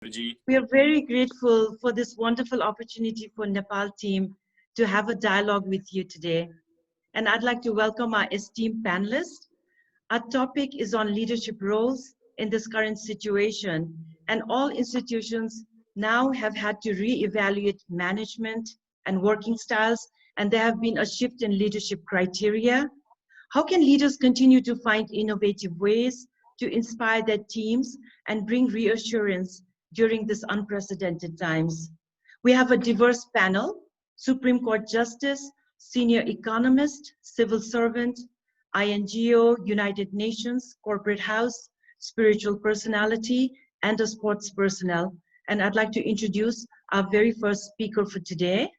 We are very grateful for this wonderful opportunity for Nepal team to have a dialogue with you today. And I'd like to welcome our esteemed panelists. Our topic is on leadership roles in this current situation, and all institutions now have had to reevaluate management and working styles, and there have been a shift in leadership criteria. How can leaders continue to find innovative ways to inspire their teams and bring reassurance during these unprecedented times? We have a diverse panel: Supreme Court Justice, senior economist, civil servant, INGO, United Nations, corporate house, spiritual personality, and a sports personnel. And I'd like to introduce our very first speaker for today.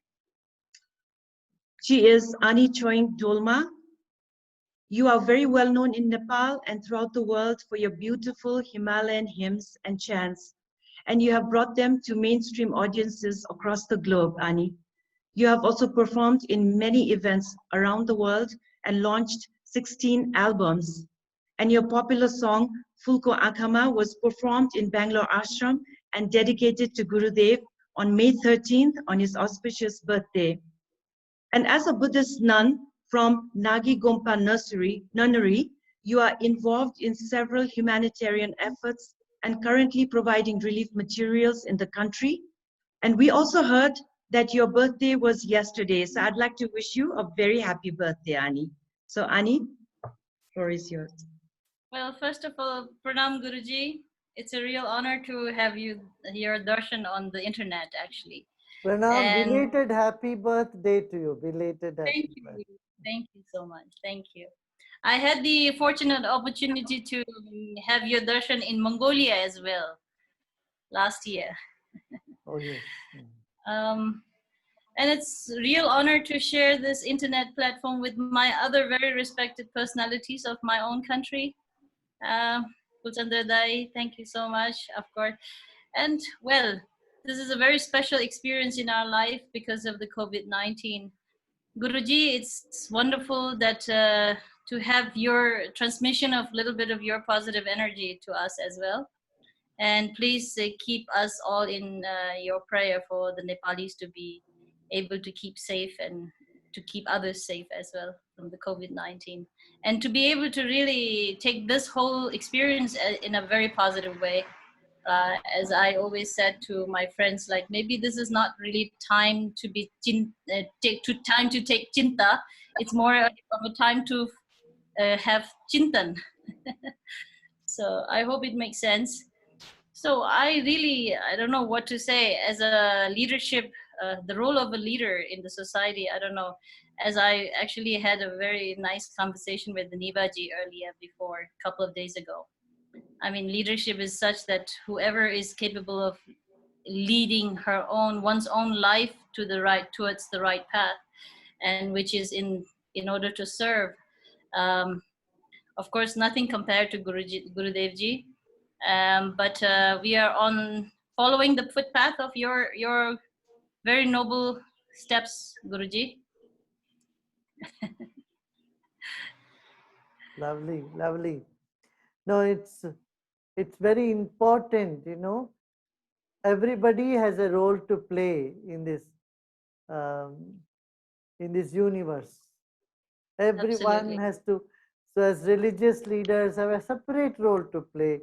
She is Ani Choying Drolma. You are very well known in Nepal and throughout the world for your beautiful Himalayan hymns and chants, and you have brought them to mainstream audiences across the globe, Ani. You have also performed in many events around the world and launched 16 albums. And your popular song, Fulko Akhama, was performed in Bangalore Ashram and dedicated to Gurudev on May 13th on his auspicious birthday. And as a Buddhist nun from Nagi Gompa Nunnery, you are involved in several humanitarian efforts and currently providing relief materials in the country. And we also heard that your birthday was yesterday, so I'd like to wish you a very happy birthday, Ani. So Ani, floor is yours. Well, first of all, Pranam Guruji. It's a real honor to have your darshan on the internet, actually. Pranam, belated happy birthday to you. Belated happy birthday. Thank you so much. Thank you. I had the fortunate opportunity to have your darshan in Mongolia as well last year. Oh, yes. And it's a real honor to share this internet platform with my other very respected personalities of my own country. Chandra Dai, thank you so much, of course. And well, this is a very special experience in our life because of the COVID-19. Guruji, it's wonderful that to have your transmission of a little bit of your positive energy to us as well. And please keep us all in your prayer for the Nepalese to be able to keep safe and to keep others safe as well from the COVID-19. And to be able to really take this whole experience in a very positive way. As I always said to my friends, like maybe this is not really time to be time to take chinta. It's more of a time to have chintan. So I hope it makes sense. So I don't know what to say as a leadership, the role of a leader in the society. I don't know, as I actually had a very nice conversation with the Neeva ji earlier before, a couple of days ago. I mean, leadership is such that whoever is capable of leading one's own life to the towards the right path, and which is in order to serve. Of course, nothing compared to Gurudev ji, but we are on following the footpath of your very noble steps, Guruji. Lovely, lovely. No, it's very important, you know. Everybody has a role to play in this universe. Everyone Absolutely. has to. So, as religious leaders have a separate role to play,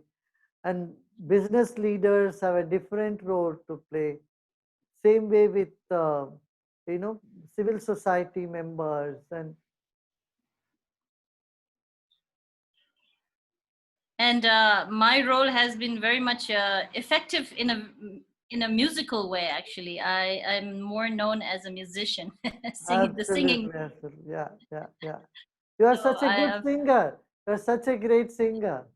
and business leaders have a different role to play. Same way with you know, civil society members and. And my role has been very much effective in a musical way. Actually, I'm more known as a musician, the singing. Absolutely. Yeah. You are such a good singer. You are such a great singer,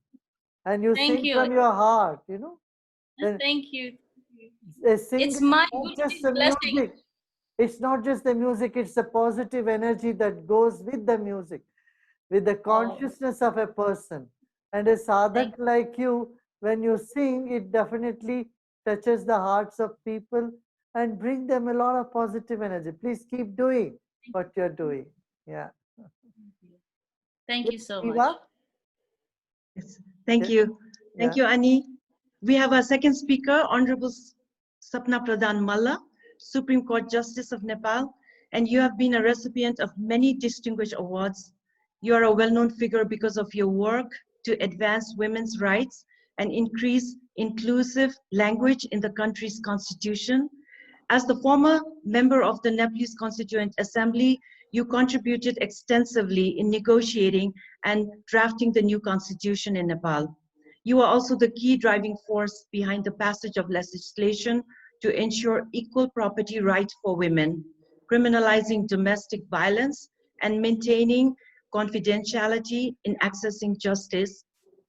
and you sing from your heart. You know. Thank you. It's my just the music. It's not just the music. It's the positive energy that goes with the music, with the consciousness of a person. And a sadhak like you, when you sing, it definitely touches the hearts of people and bring them a lot of positive energy. Please keep doing what you're doing. Yeah. Thank you so much. Yes. Thank you. Thank you, Ani. We have our second speaker, Honorable Sapana Pradhan Malla, Supreme Court Justice of Nepal, and you have been a recipient of many distinguished awards. You are a well-known figure because of your work to advance women's rights and increase inclusive language in the country's constitution. As the former member of the Nepalese Constituent Assembly, you contributed extensively in negotiating and drafting the new constitution in Nepal. You are also the key driving force behind the passage of legislation to ensure equal property rights for women, criminalizing domestic violence, and maintaining confidentiality in accessing justice.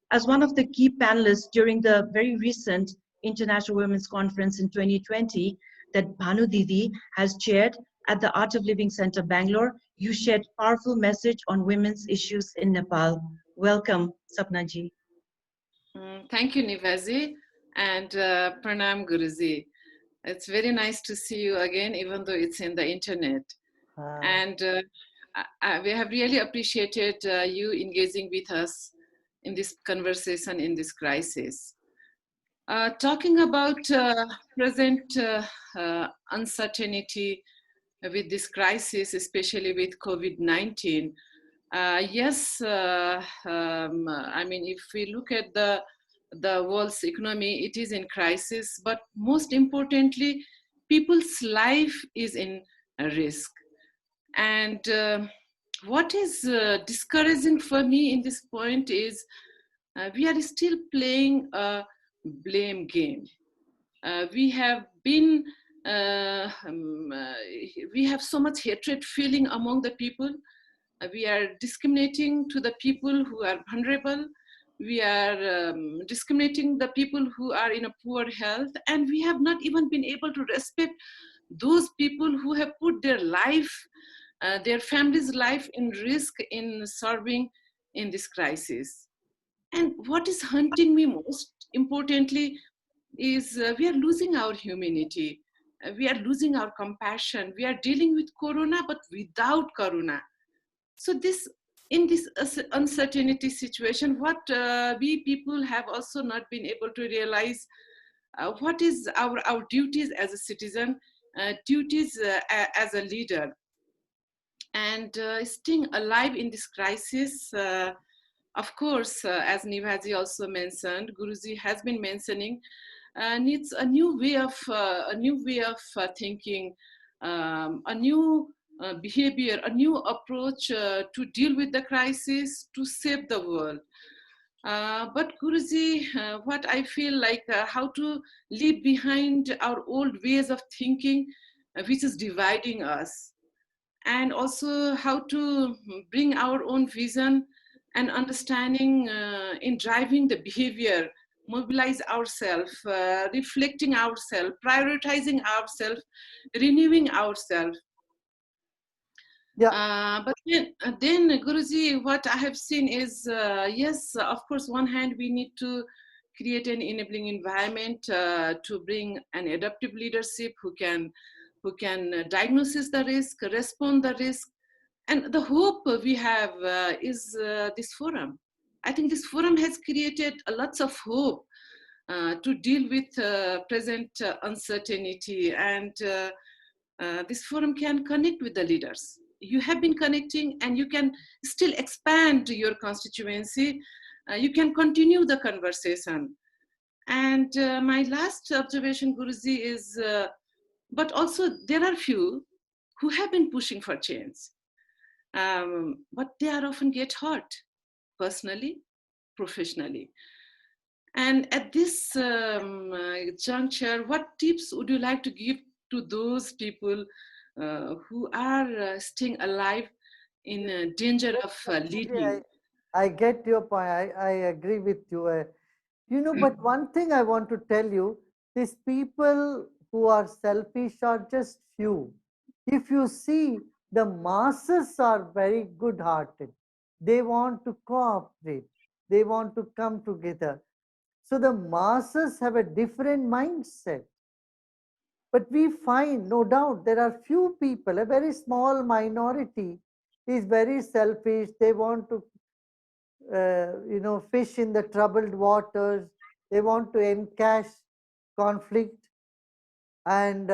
As one of the key panelists during the very recent International Women's Conference in 2020 that Bhanu Didi has chaired at the Art of Living Center, Bangalore, you shared powerful message on women's issues in Nepal. Welcome, Sapnaji. Thank you, Nivaji, and Pranam Guruji. It's very nice to see you again, even though it's in the internet. And we have really appreciated you engaging with us in this conversation, in this crisis. Talking about present uncertainty with this crisis, especially with COVID-19, yes, I mean, if we look at the world's economy, it is in crisis, but most importantly, people's life is in risk. And what is discouraging for me in this point is we are still playing a blame game. We have been, we have so much hatred feeling among the people. We are discriminating to the people who are vulnerable. We are discriminating the people who are in a poor health, and we have not even been able to respect those people who have put their life, their family's life in risk in serving in this crisis. And what is haunting me most importantly is we are losing our humanity. We are losing our compassion. We are dealing with Corona, but without Corona. So this, in this uncertainty situation, what we people have also not been able to realize what is our duties as a citizen, duties as a leader. And staying alive in this crisis, of course, as Nivaji also mentioned, Guruji has been mentioning, needs a new way of thinking, a new behavior, a new approach to deal with the crisis, to save the world. But Guruji, what I feel like how to leave behind our old ways of thinking, which is dividing us, and also how to bring our own vision and understanding in driving the behavior, mobilize ourselves, reflecting ourselves, prioritizing ourselves, renewing ourselves. Yeah. But then Guruji, what I have seen is, yes, of course, one hand we need to create an enabling environment to bring an adaptive leadership who can diagnose the risk, respond the risk. And the hope we have is this forum. I think this forum has created lots of hope to deal with present uncertainty, and this forum can connect with the leaders. You have been connecting, and you can still expand your constituency. You can continue the conversation. And my last observation, Guruji, is, but also there are few who have been pushing for change. But they are often get hurt personally, professionally. And at this juncture, what tips would you like to give to those people who are staying alive in danger of leading? I get your point. I agree with you. You know, but one thing I want to tell you, these people who are selfish are just few. If you see, the masses are very good-hearted. They want to cooperate. They want to come together. So the masses have a different mindset. But we find, no doubt, there are few people, a very small minority is very selfish. They want to, fish in the troubled waters. They want to encash conflict. And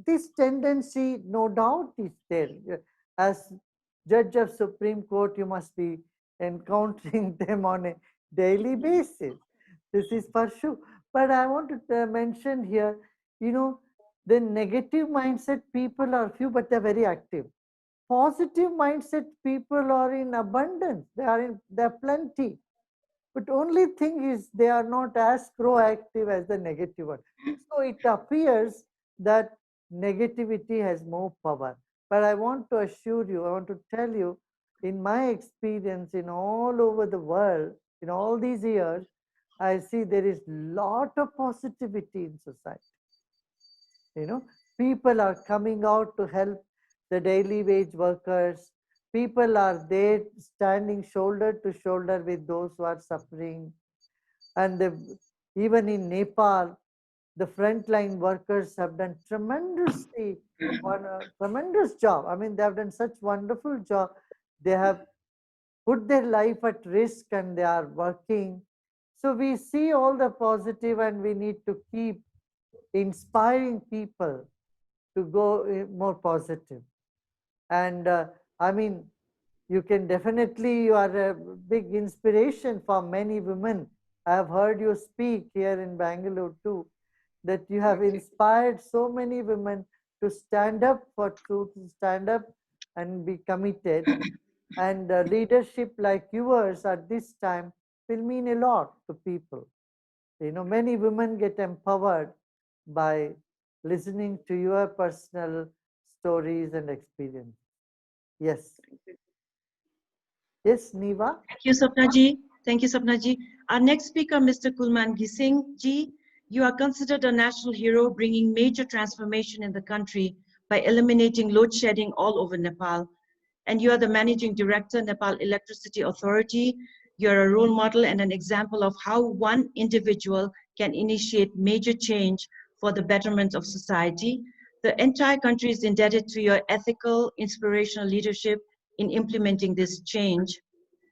this tendency, no doubt, is there. As judge of Supreme Court, you must be encountering them on a daily basis. This is for sure. But I want to mention here, you know, the negative mindset people are few, but they're very active. Positive mindset people are in abundance. There are plenty. But only thing is they are not as proactive as the negative one. So it appears that negativity has more power. But I want to assure you, I want to tell you, in my experience in all over the world, in all these years, I see there is lot of positivity in society. You know, people are coming out to help the daily wage workers. People are there standing shoulder to shoulder with those who are suffering. And even in Nepal, the frontline workers have done tremendous job. I mean, they have done such wonderful job. They have put their life at risk and they are working. So we see all the positive, and we need to keep inspiring people to go more positive. And I mean, you can definitely, you are a big inspiration for many women. I have heard you speak here in Bangalore too, that you have inspired so many women to stand up for truth, to stand up and be committed. And leadership like yours at this time will mean a lot to people. You know, many women get empowered by listening to your personal stories and experience. Yes. Yes, Neeva? Thank you, Sapnaji. Thank you, Sapnaji. Our next speaker, Mr. Kulman Ghising ji, you are considered a national hero, bringing major transformation in the country by eliminating load shedding all over Nepal. And you are the managing director, Nepal Electricity Authority. You're a role model and an example of how one individual can initiate major change for the betterment of society. The entire country is indebted to your ethical, inspirational leadership in implementing this change.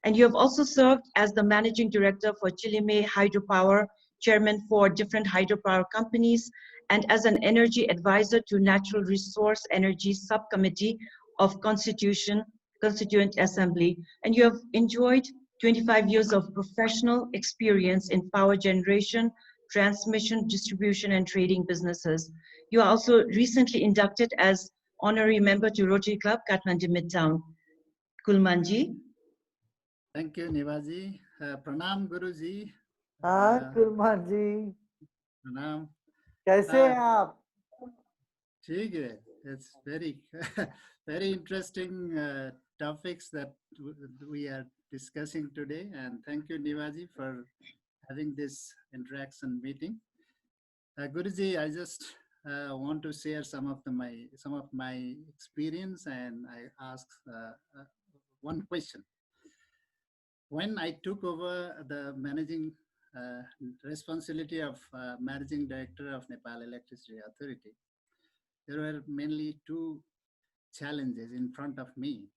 And you have also served as the managing director for Chilime Hydropower, chairman for different hydropower companies, and as an energy advisor to Natural Resource Energy Subcommittee of Constituent Assembly. And you have enjoyed 25 years of professional experience in power generation, transmission, distribution, and trading businesses. You are also recently inducted as honorary member to Rotary Club, Kathmandu Midtown. Kulmanji. Thank you, Neevaji. Pranam, Guruji. हाँ कुलमान जी Pranam. कैसे हैं आप? ठीक है. It's very, very interesting topics that we are discussing today. And thank you, Neevaji, for having this interaction meeting. Guruji, I just want to share some of my experience, and I ask one question. When I took over the managing responsibility of managing director of Nepal Electricity Authority, there were mainly two challenges in front of me.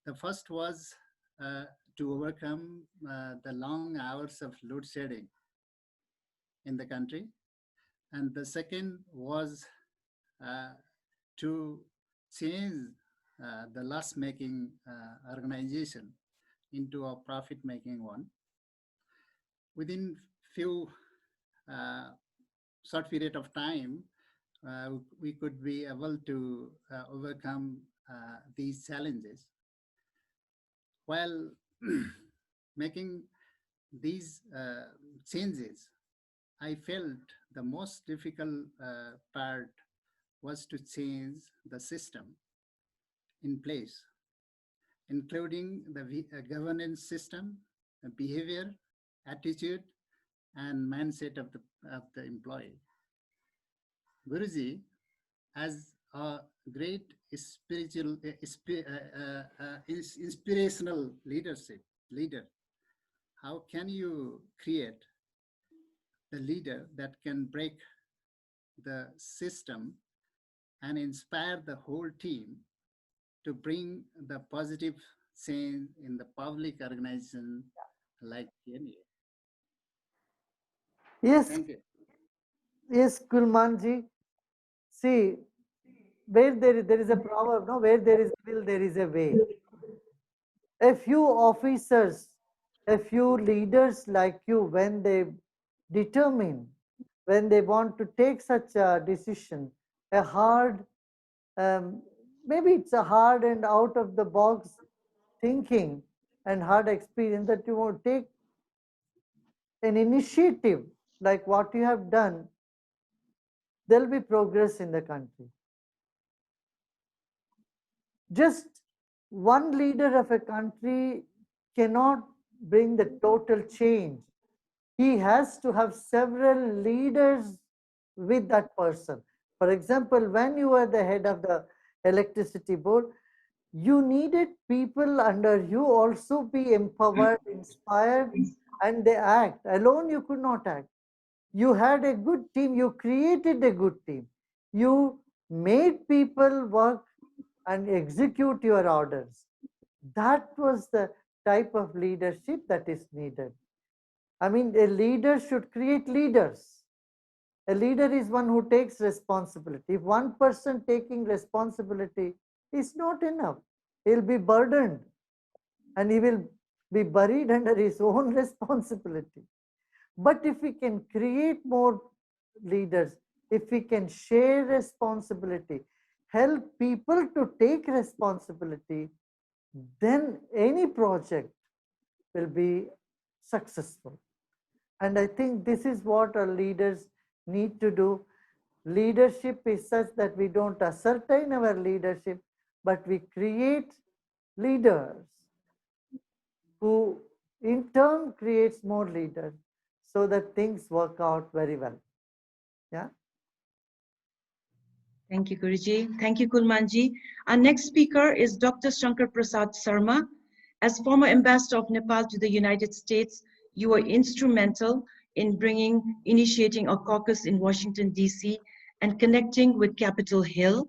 The first was to overcome the long hours of load shedding in the country. And the second was to change the loss-making organization into a profit-making one. Within few short period of time, we could be able to overcome these challenges. While making these changes, I felt the most difficult part was to change the system in place, including the governance system, behavior, attitude, and mindset of the employee. Guruji, as a great inspirational leader, how can you create the leader that can break the system and inspire the whole team to bring the positive change in the public organization like NEA? Yes, Thank you. yes, Kulmanji. See, where there is a proverb, no, where there is a will, there is a way. A few officers, a few leaders like you, when they determine, when they want to take such a decision, a hard, um, maybe it's a hard and out of the box thinking and hard experience, that you want to take an initiative like what you have done, there'll be progress in the country. Just one leader of a country cannot bring the total change. He has to have several leaders with that person. For example, when you were the head of the electricity board, you needed people under you also be empowered, inspired, and they act. Alone you could not act. You had a good team, you created a good team. You made people work and execute your orders. That was the type of leadership that is needed. I mean, a leader should create leaders. A leader is one who takes responsibility. If one person taking responsibility is not enough, he'll be burdened and he will be buried under his own responsibility. But if we can create more leaders, if we can share responsibility, help people to take responsibility, then any project will be successful. And I think this is what our leaders need to do. Leadership is such that we don't ascertain our leadership, but we create leaders who in turn creates more leaders so that things work out very well. Yeah. Thank you, Guruji. Thank you, Kulmanji. Our next speaker is Dr. Shankar Prasad Sharma. As former ambassador of Nepal to the United States, you were instrumental in initiating a caucus in Washington, D.C. and connecting with Capitol Hill.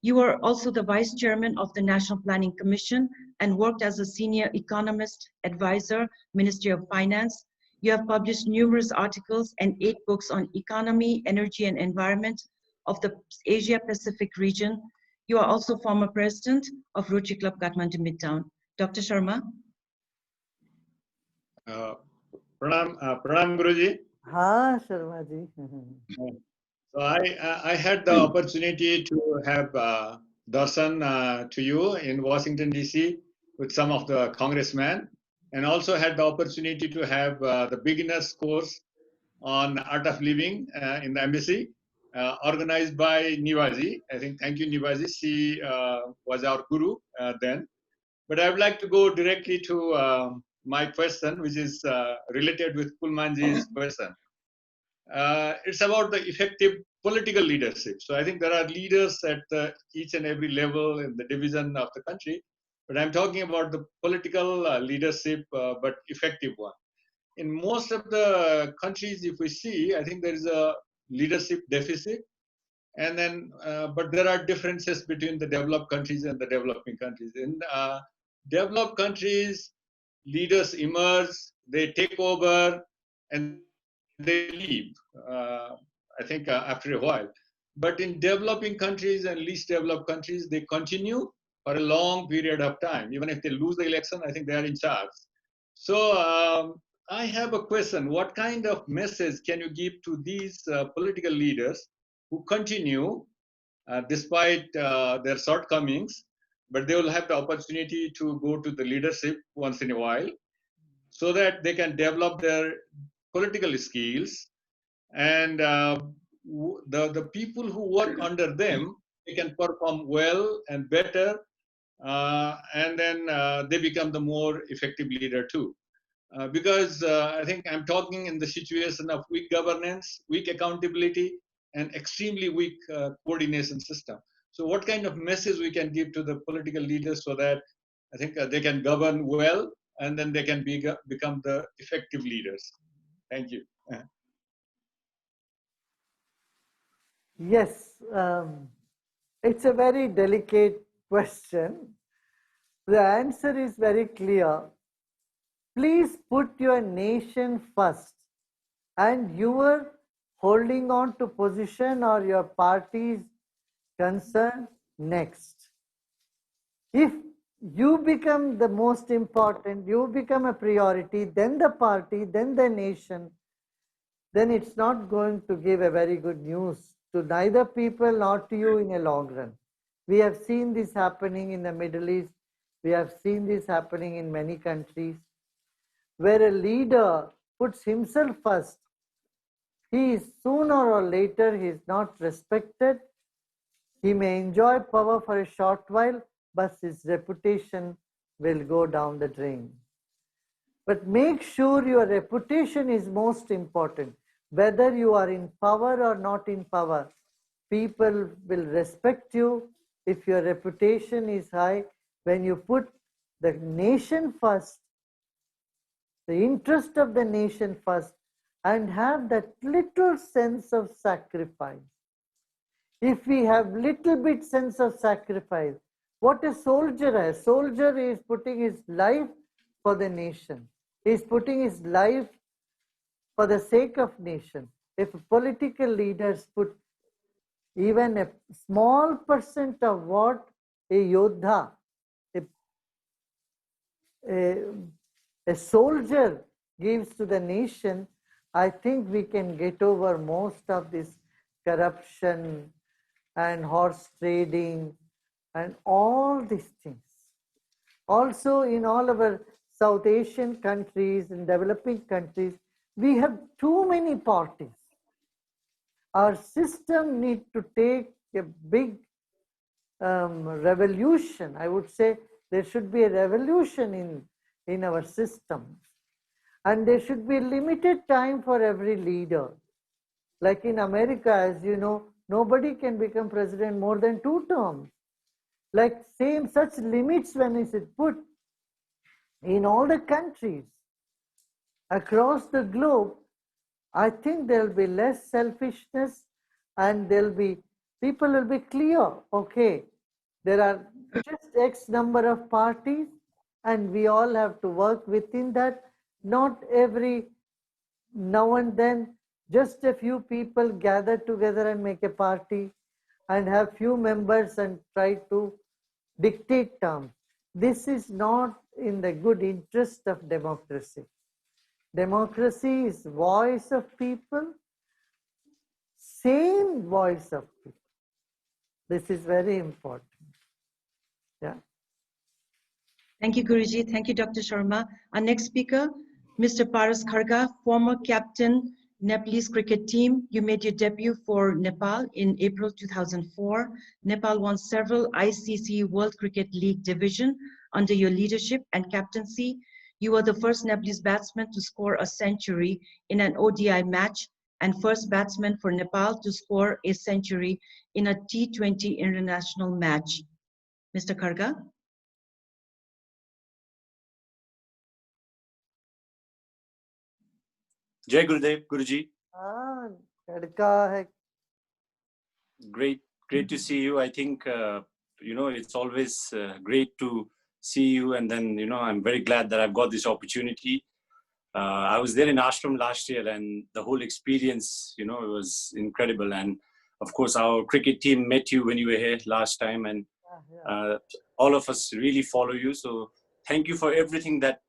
You were also the vice chairman of the National Planning Commission and worked as a senior economist advisor, Ministry of Finance. You have published numerous articles and 8 books on economy, energy, and environment of the Asia Pacific region. You are also former president of Rotary Club Kathmandu Midtown. Dr. Sharma. Pranam Guruji. Ha, Sharma ji. So I had the opportunity to have darshan to you in Washington DC with some of the congressmen, and also had the opportunity to have the beginners course on art of living in the embassy, organized by Neeva ji. I think, thank you Neeva ji. She was our guru then. But I would like to go directly to my question, which is related with Kulmanji's question. It's about the effective political leadership. So I think there are leaders at each and every level in the division of the country, but I'm talking about the political leadership, but effective one. In most of the countries, if we see, I think there is a leadership deficit, and then, but there are differences between the developed countries and the developing countries. In developed countries, leaders emerge, they take over, and they leave, I think, after a while. But in developing countries and least developed countries, they continue for a long period of time. Even if they lose the election, I think they are in charge. So I have a question. What kind of message can you give to these political leaders who continue despite their shortcomings, but they will have the opportunity to go to the leadership once in a while so that they can develop their political skills, and the people who work under them, they can perform well and better, and then they become the more effective leader too. Because I think I'm talking in the situation of weak governance, weak accountability, and extremely weak coordination system. So what kind of message we can give to the political leaders so that I think they can govern well, and then they can become the effective leaders. Thank you. Yes, it's a very delicate question. The answer is very clear. Please put your nation first. and you were holding on to position or your party's concern next. If you become the most important, you become a priority, then the party, then the nation, then it's not going to give a very good news to neither people nor to you in a long run. We have seen this happening in the Middle East. We have seen this happening in many countries where a leader puts himself first. He is sooner or later he is not respected. He may enjoy power for a short while, but his reputation will go down the drain. But make sure your reputation is most important. Whether you are in power or not in power, people will respect you if your reputation is high. When you put the nation first, the interest of the nation first, and have that little sense of sacrifice. If we have little bit sense of sacrifice, what a soldier has. Soldier is putting his life for the nation. He is putting his life for the sake of nation. If political leaders put even a small percent of what a yodha, a soldier gives to the nation, I think we can get over most of this corruption and horse trading and all these things. Also, in all our South Asian countries and developing countries, we have too many parties. Our system needs to take a big revolution. I would say there should be a revolution in our system. And there should be limited time for every leader. Like in America, as you know, nobody can become president more than 2 terms. Like same such limits when is it put in all the countries across the globe, I think there will be less selfishness and people will be clear. Okay, there are just X number of parties and we all have to work within that. Not every now and then just a few people gather together and make a party and have few members and try to dictate terms. This is not in the good interest of democracy. Democracy is voice of people, same voice of people. This is very important. Yeah. Thank you, Guruji. Thank you, Dr. Sharma. Our next speaker, Mr. Paras Khadka, former captain, Nepalese cricket team. You made your debut for Nepal in April 2004. Nepal won several ICC World Cricket League division under your leadership and captaincy. You were the first Nepalese batsman to score a century in an ODI match and first batsman for Nepal to score a century in a T20 international match. Mr. Khadka. Jai Gurudev, Guruji. Khadka hai. Great to see you. I think, it's always great to see you. And then, I'm very glad that I've got this opportunity. I was there in Ashram last year and the whole experience, it was incredible. And of course, our cricket team met you when you were here last time and all of us really follow you. So thank you for everything that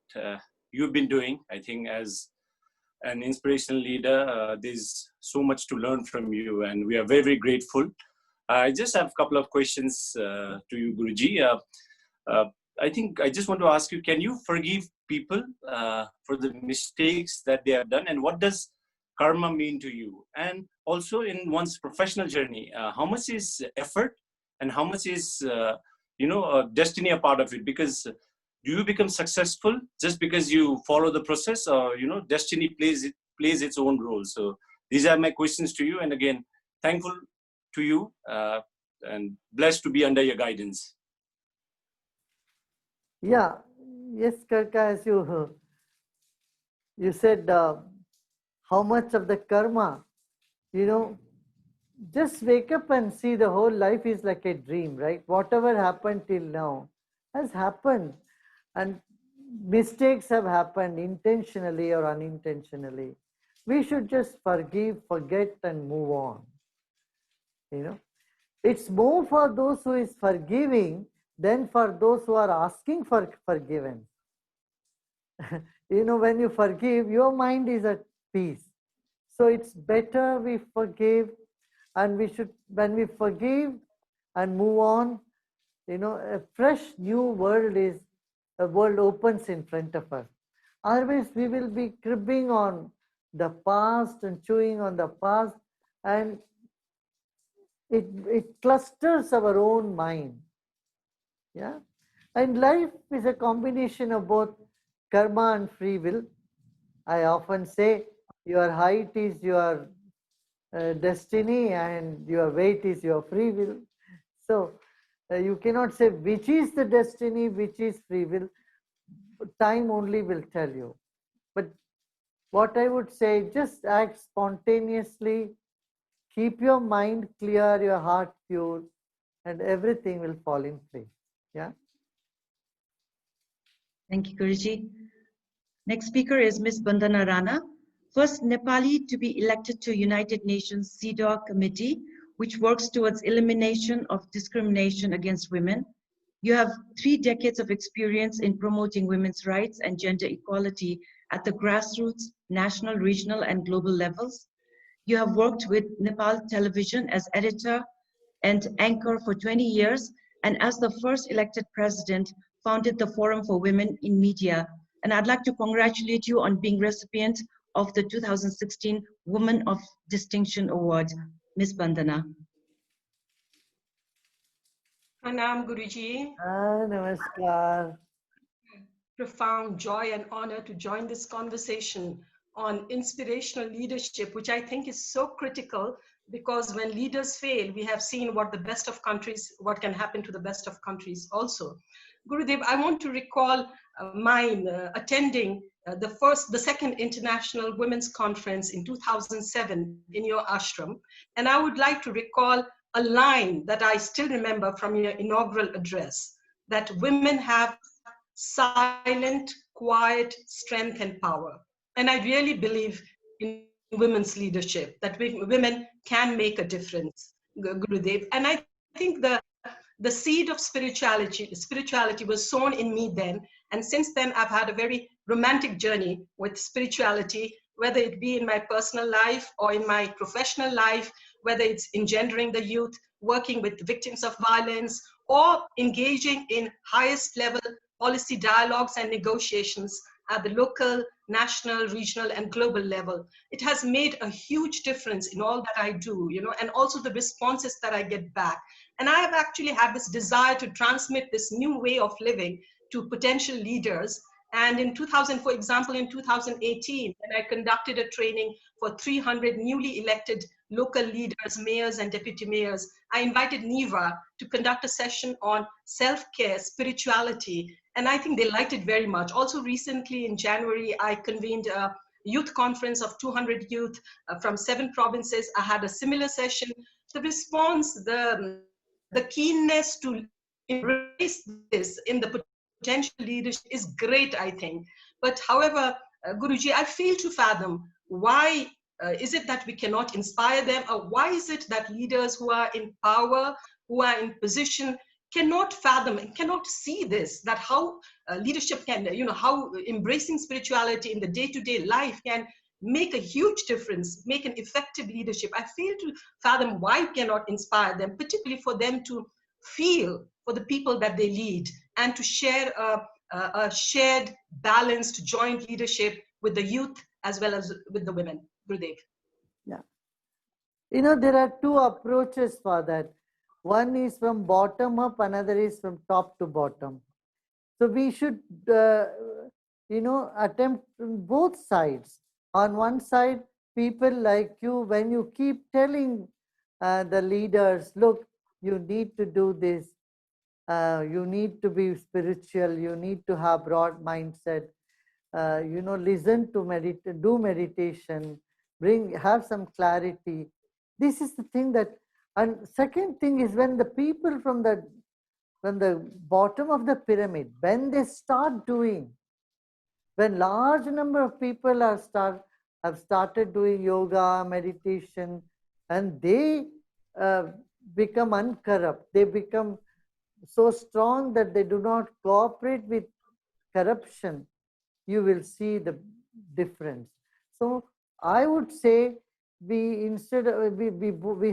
you've been doing. I think as an inspirational leader, there's so much to learn from you and we are very, very grateful. I just have a couple of questions to you, Guruji. I think I just want to ask you, can you forgive people for the mistakes that they have done? And what does karma mean to you? And also in one's professional journey, how much is effort and how much is, destiny a part of it? Because do you become successful just because you follow the process or, destiny plays its own role? So these are my questions to you. And again, thankful to you and blessed to be under your guidance. Yeah, yes, Khadka, as you said, how much of the karma, just wake up and see the whole life is like a dream, right? Whatever happened till now has happened. And mistakes have happened intentionally or unintentionally. we should just forgive, forget, and move on. You know, it's more for those who is forgiving than for those who are asking for forgiveness. You know, when you forgive, your mind is at peace. So it's better we forgive, and we should, when we forgive and move on, you know, a fresh new world is, a world opens in front of us. Otherwise, we will be cribbing on the past and chewing on the past, and it clusters our own mind. Yeah. And life is a combination of both karma and free will. I often say your height is your destiny and your weight is your free will. So you cannot say which is the destiny, which is free will. Time only will tell you. But what I would say, just act spontaneously, keep your mind clear, your heart pure, and everything will fall in place. Yeah. Thank you, Guruji. Next speaker is Ms. Bandana Rana, first Nepali to be elected to United Nations CEDAW committee, which works towards elimination of discrimination against women. You have 3 decades of experience in promoting women's rights and gender equality at the grassroots, national, regional, and global levels. You have worked with Nepal television as editor and anchor for 20 years, and as the first elected president, founded the Forum for Women in Media. And I'd like to congratulate you on being recipient of the 2016 Woman of Distinction Award, Ms. Bandana. Pranam Guruji. Namaskar. Profound joy and honor to join this conversation on inspirational leadership, which I think is so critical, because when leaders fail, we have seen what the best of countries, what can happen to the best of countries also. Gurudev, I want to recall mine attending the second International Women's Conference in 2007 in your ashram. And I would like to recall a line that I still remember from your inaugural address, that women have silent, quiet strength and power. And I really believe in women's leadership, that women can make a difference, Gurudev. And I think the seed of spirituality was sown in me then. And since then, I've had a very romantic journey with spirituality, whether it be in my personal life or in my professional life, whether it's engendering the youth, working with victims of violence, or engaging in highest level policy dialogues and negotiations at the local, national, regional, and global level. It has made a huge difference in all that I do, you know, and also the responses that I get back. And I have actually had this desire to transmit this new way of living to potential leaders. And in 2000, for example, in 2018, when I conducted a training for 300 newly elected local leaders, mayors, and deputy mayors, I invited Neeva to conduct a session on self-care, spirituality, and I think they liked it very much. Also recently in January, I convened a youth conference of 200 youth from 7 provinces. I had a similar session. The response, the keenness to embrace this in the potential leadership is great, I think. But however, Guruji, I fail to fathom why is it that we cannot inspire them, or why is it that leaders who are in power, who are in position, cannot fathom and cannot see this, that how leadership can, you know, how embracing spirituality in the day-to-day life can make a huge difference, make an effective leadership. I fail to fathom why we cannot inspire them, particularly for them to feel for the people that they lead and to share a shared, balanced, joint leadership with the youth as well as with the women. Gurudev. Yeah. You know, there are 2 approaches for that. One is from bottom up, another is from top to bottom. So we should, you know, attempt both sides. On one side, people like you, when you keep telling the leaders, look, you need to do this, you need to be spiritual, you need to have broad mindset, you know, listen to meditate, do meditation, have some clarity. This is the thing that, and second thing is when the people from the bottom of the pyramid, when they start doing, when large number of people are have started doing yoga, meditation, and they become uncorrupt. They become so strong that they do not cooperate with corruption. You will see the difference. So I would say we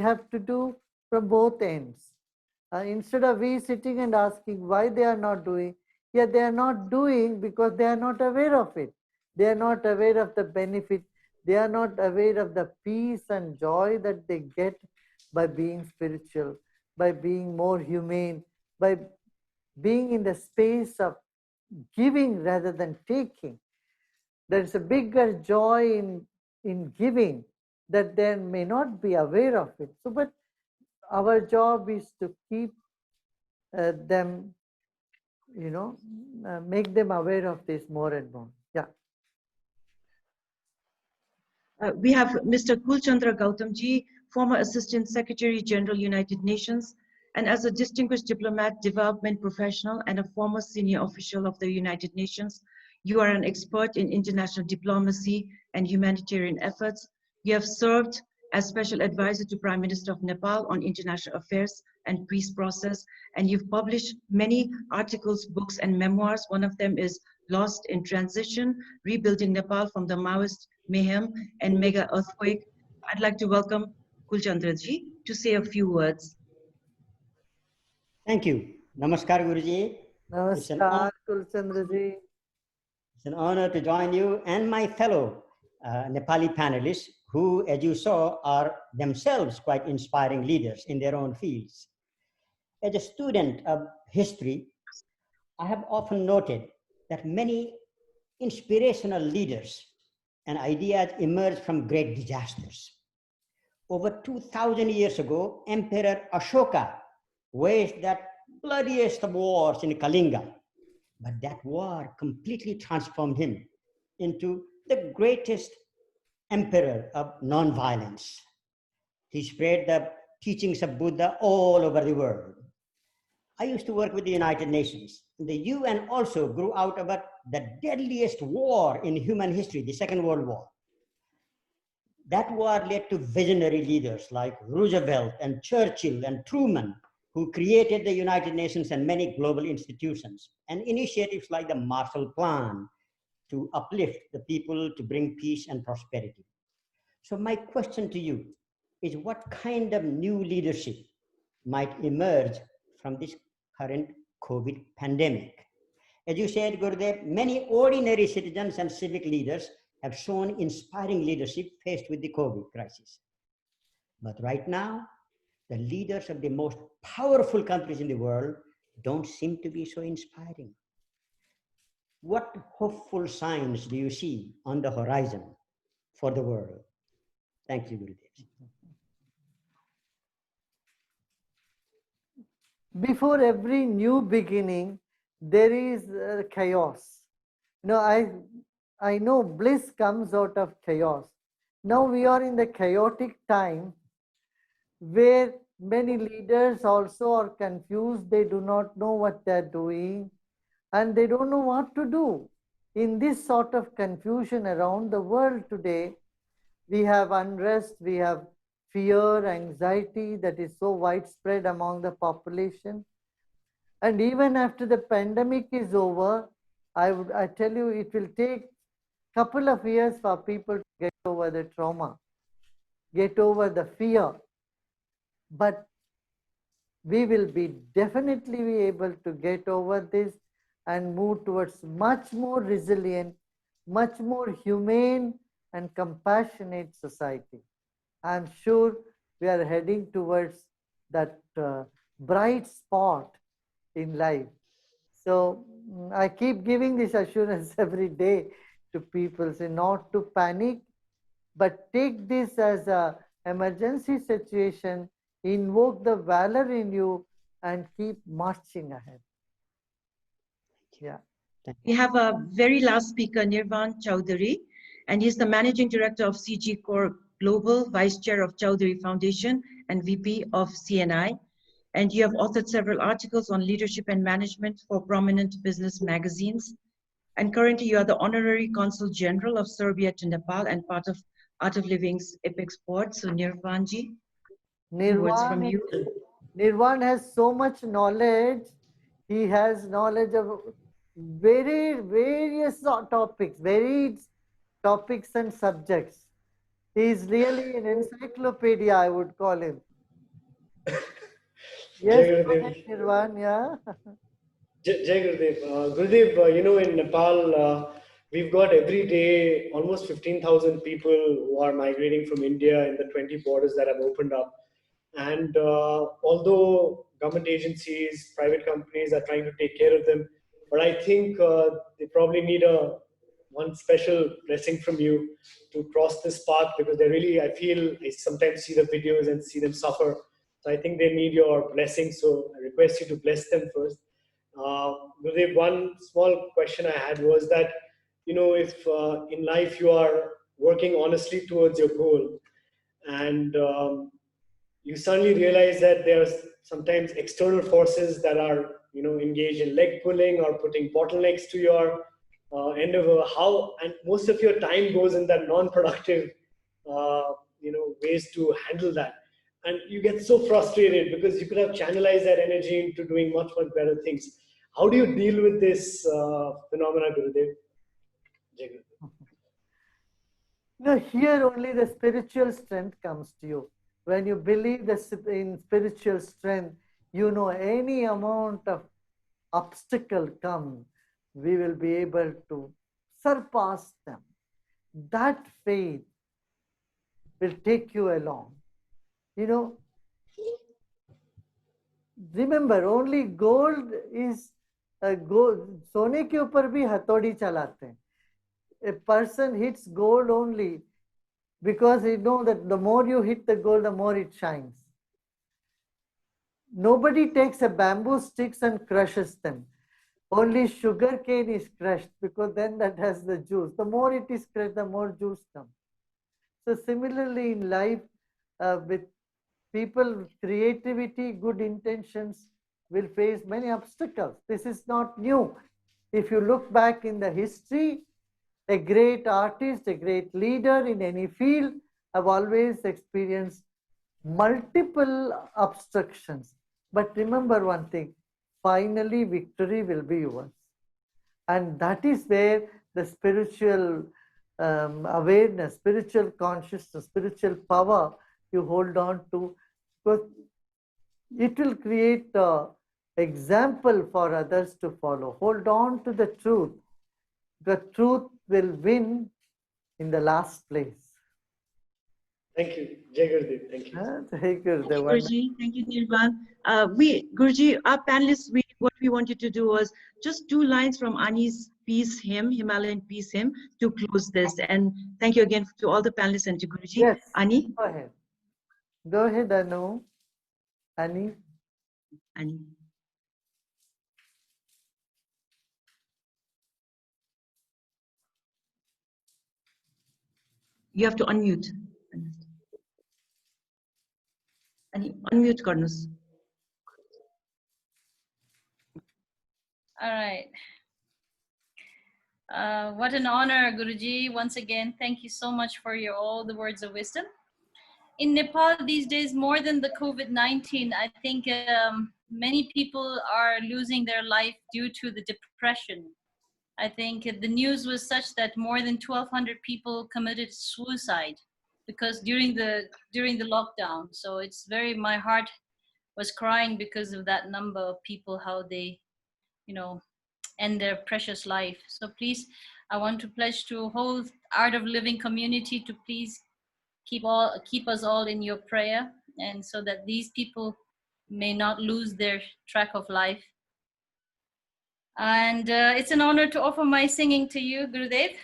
have to do from both ends. Instead of we sitting and asking why they are not doing, yeah, they are not doing because they are not aware of it. They are not aware of the benefit. They are not aware of the peace and joy that they get by being spiritual, by being more humane, by being in the space of giving rather than taking. There's a bigger joy in giving that they may not be aware of it. So, but our job is to keep them, make them aware of this more and more. Yeah. We have Mr. Chandra Gautamji, former Assistant Secretary General, United Nations, and as a distinguished diplomat, development professional, and a former senior official of the United Nations, you are an expert in international diplomacy and humanitarian efforts. You have served as special advisor to Prime Minister of Nepal on international affairs and peace process, and you've published many articles, books, and memoirs. One of them is Lost in Transition, Rebuilding Nepal from the Maoist Mayhem and Mega Earthquake. I'd like to welcome Kulchandraji to say a few words. Thank you. Namaskar, Guruji. Namaskar, Kulchandraji. It's an honor to join you and my fellow Nepali panelists who, as you saw, are themselves quite inspiring leaders in their own fields. As a student of history, I have often noted that many inspirational leaders and ideas emerge from great disasters. Over 2,000 years ago, Emperor Ashoka waged that bloodiest of wars in Kalinga, but that war completely transformed him into the greatest emperor of non-violence. He spread the teachings of Buddha all over the world. I used to work with the United Nations. The UN also grew out of the deadliest war in human history, the Second World War. That war led to visionary leaders like Roosevelt and Churchill and Truman, who created the United Nations and many global institutions, and initiatives like the Marshall Plan to uplift the people, to bring peace and prosperity. So my question to you is, what kind of new leadership might emerge from this current COVID pandemic? As you said, Gurudev, many ordinary citizens and civic leaders have shown inspiring leadership faced with the COVID crisis. But right now, the leaders of the most powerful countries in the world don't seem to be so inspiring. What hopeful signs do you see on the horizon for the world? Thank you, Gurudev. Before every new beginning, there is chaos. I know bliss comes out of chaos. Now we are in the chaotic time where many leaders also are confused. They do not know what they're doing and they don't know what to do. In this sort of confusion around the world today, we have unrest, we have fear, anxiety that is so widespread among the population. And even after the pandemic is over, I tell you, it will take a couple of years for people to get over the trauma, get over the fear. But we will definitely be able to get over this and move towards much more resilient, much more humane and compassionate society. I'm sure we are heading towards that bright spot in life. So I keep giving this assurance every day to people, say not to panic, but take this as an emergency situation, invoke the valor in you and keep marching ahead. Yeah. We have a very last speaker, Nirvana Chaudhary, and he's the Managing Director of CG Corp Global, Vice Chair of Chaudhary Foundation, and VP of CNI. And you have authored several articles on leadership and management for prominent business magazines. And currently you are the Honorary Consul General of Serbia to Nepal and part of Art of Living's Epic Sport. So Nirvanji, words from you. Nirvan has so much knowledge. He has knowledge of various topics, varied topics and subjects. He is really an encyclopedia, I would call him. Yes, Nirvan, yeah. Jai Gurudev. Gurudev, you know, in Nepal, we've got every day almost 15,000 people who are migrating from India in the 20 borders that have opened up. And although government agencies, private companies are trying to take care of them, but I think they probably need one special blessing from you to cross this path, because they really, I feel, I sometimes see the videos and see them suffer. So I think they need your blessing. So I request you to bless them first. Gurudev, one small question I had was that, you know, if in life you are working honestly towards your goal, and you suddenly realize that there's sometimes external forces that are, you know, engaged in leg pulling or putting bottlenecks to your endeavor, how, and most of your time goes in that non-productive, you know, ways to handle that. And you get so frustrated because you could have channelized that energy into doing much, much better things. How do you deal with this phenomena, Gurudev? No, here only the spiritual strength comes to you. When you believe in spiritual strength, you know any amount of obstacle come, we will be able to surpass them. That faith will take you along. You know, remember, only gold is gold. सोने के ऊपर भी हथौड़ी चलाते हैं. A person hits gold only because you know that the more you hit the gold, the more it shines. Nobody takes a bamboo sticks and crushes them. Only sugar cane is crushed because then that has the juice. The more it is crushed, the more juice comes. So similarly in life, with people, creativity, good intentions will face many obstacles. This is not new. If you look back in the history, a great artist, a great leader in any field have always experienced multiple obstructions. But remember one thing, finally victory will be yours. And that is where the spiritual awareness, spiritual consciousness, spiritual power you hold on to, because it will create an example for others to follow. Hold on to the truth. The truth will win in the last place. Thank you, Jai Gurudev. Thank you. Thank you, Guruji. Thank you, Nirvan. Guruji, our panelists, what we wanted to do was just 2 lines from Ani's peace hymn, Himalayan peace hymn, to close this. And thank you again to all the panelists and to Guruji. Yes. Ani? Go ahead. Go ahead, Anu. Ani. Ani. You have to unmute. Ani, unmute Karnus. All right. What an honor, Guruji. Once again, thank you so much for all the words of wisdom. In Nepal these days, more than the COVID-19, I think many people are losing their life due to the depression. I think the news was such that more than 1,200 people committed suicide because during the lockdown. So it's my heart was crying because of that number of people, how they, you know, end their precious life. So please, I want to pledge to whole Art of Living community to please keep us all in your prayer, and so that these people may not lose their track of life. And it's an honor to offer my singing to you, Gurudev.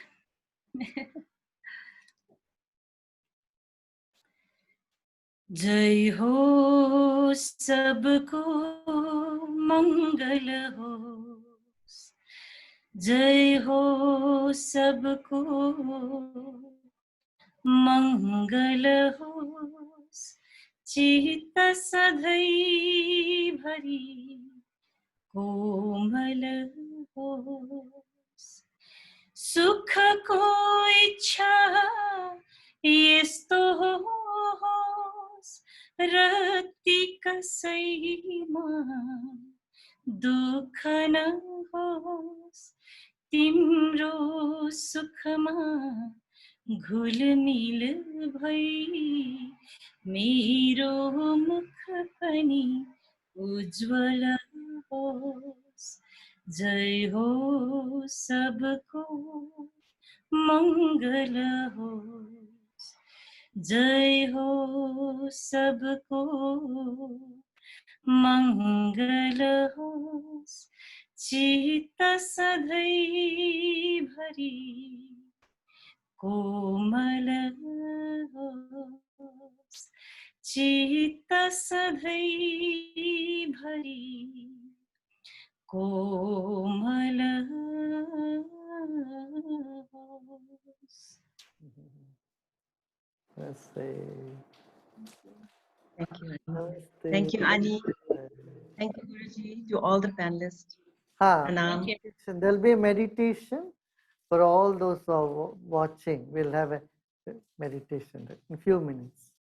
जय हो सबको मंगल हो, जय हो सबको मंगल हो, चित्त सधैँ भरी कोमल होस्, सुखको इच्छा यस्तो होस् र ती कसैमा दुःख नहोस् तिम्रो सुखमा घुलमिल भई मेरो मुख पनि उज्वल होस् जय हो सबको मंगल होस् जय हो सबको मंगल होस् चित्त सधैँ भरि कोमल होस् चित्त सधैँ भरि कोमल होस्। Thank you. Namaste. Thank you, Ani. Thank you, Guruji, to all the panelists. Pranam. Thank you. There'll be a meditation for all those who are watching. We'll have a meditation in a few minutes.